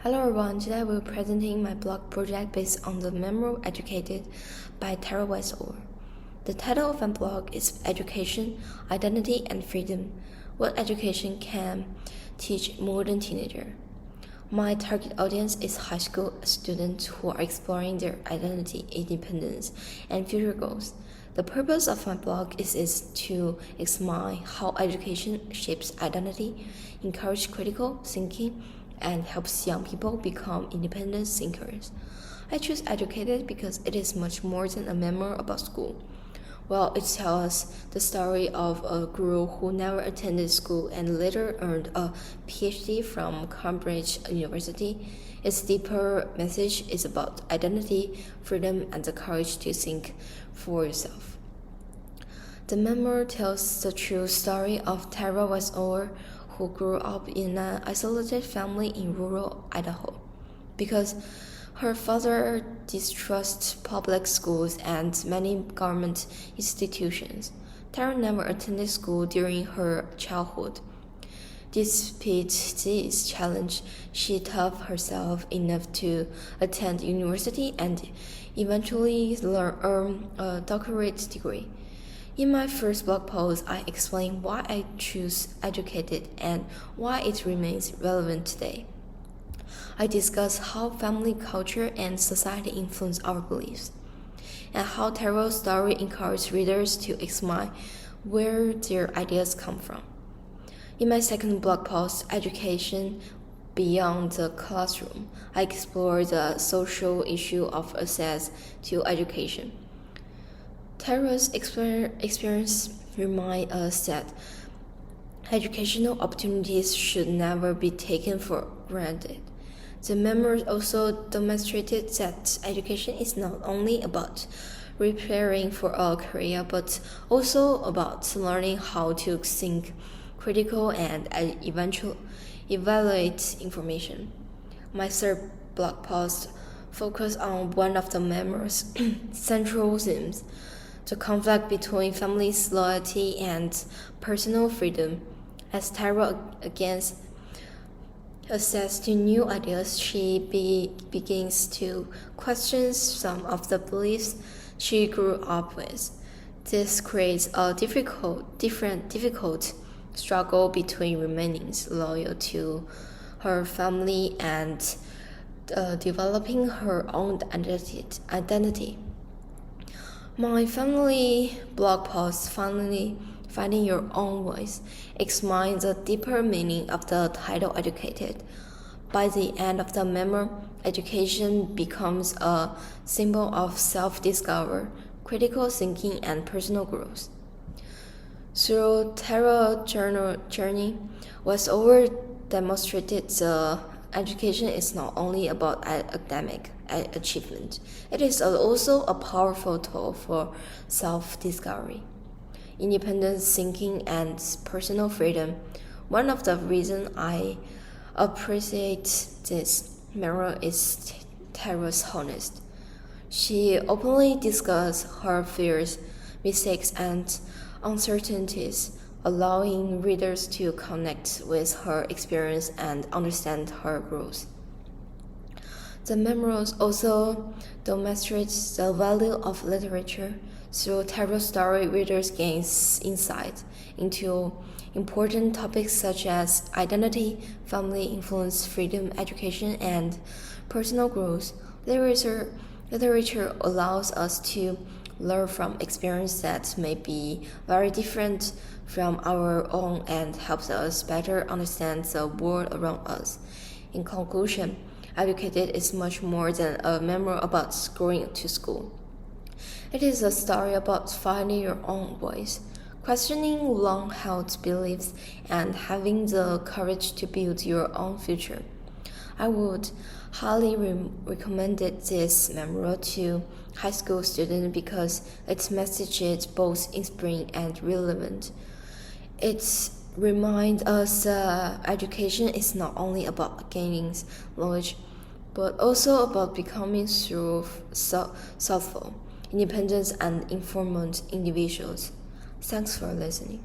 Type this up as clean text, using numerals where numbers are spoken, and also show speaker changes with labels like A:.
A: Hello everyone, today I will be presenting my blog project based on the memoir Educated by Tara Westover. The title of my blog is Education, Identity and Freedom, What Education Can Teach Modern Teenager. My target audience is high school students who are exploring their identity, independence, and future goals. The purpose of my blog is to examine how education shapes identity, encourage critical thinking, and helps young people become independent thinkers. I choose Educated because it is much more than a memoir about school. While it tells the story of a girl who never attended school and later earned a PhD from Cambridge University, its deeper message is about identity, freedom, and the courage to think for yourself. The memoir tells the true story of Tara Westover, who grew up in an isolated family in rural Idaho. Because her father distrusts public schools and many government institutions, Tara never attended school during her childhood. Despite this challenge, she taught herself enough to attend university and eventually earn a doctorate degree. In my first blog post, I explain why I choose Educated and why it remains relevant today. I discuss how family culture and society influence our beliefs, and how Tara's story encourages readers to examine where their ideas come from. In my second blog post, Education Beyond the Classroom, I explore the social issue of access to education. Tara's experience reminds us that educational opportunities should never be taken for granted. The memoir also demonstrated that education is not only about preparing for a career, but also about learning how to think critical and evaluate information. My third blog post focused on one of the memoir's central themes, the conflict between family's loyalty and personal freedom. As Tara against access to new ideas, she begins to question some of the beliefs she grew up with. This creates a difficult struggle between remaining loyal to her family and developing her own identity. My family blog post, Finally Finding Your Own Voice, examines the deeper meaning of the title Educated. By the end of the memoir, education becomes a symbol of self-discovery, critical thinking, and personal growth. Through Tara's journey, Westover demonstrated the education is not only about academic achievement, it is also a powerful tool for self-discovery, independent thinking, and personal freedom. One of the reasons I appreciate this memoir is Tara's honesty. She openly discusses her fears, mistakes, and uncertainties, allowing readers to connect with her experience and understand her growth. The memoirs also demonstrate the value of literature. Through Tara's story, readers gain insight into important topics such as identity, family influence, freedom, education, and personal growth. Literature allows us to learn from experiences that may be very different from our own and helps us better understand the world around us. In conclusion, Educated is much more than a memoir about going to school. It is a story about finding your own voice, questioning long-held beliefs, and having the courage to build your own future. I would highly recommend this memoir to high school students because its message is both inspiring and relevant. It reminds us that education is not only about gaining knowledge, but also about becoming thoughtful, independent, and informed individuals. Thanks for listening.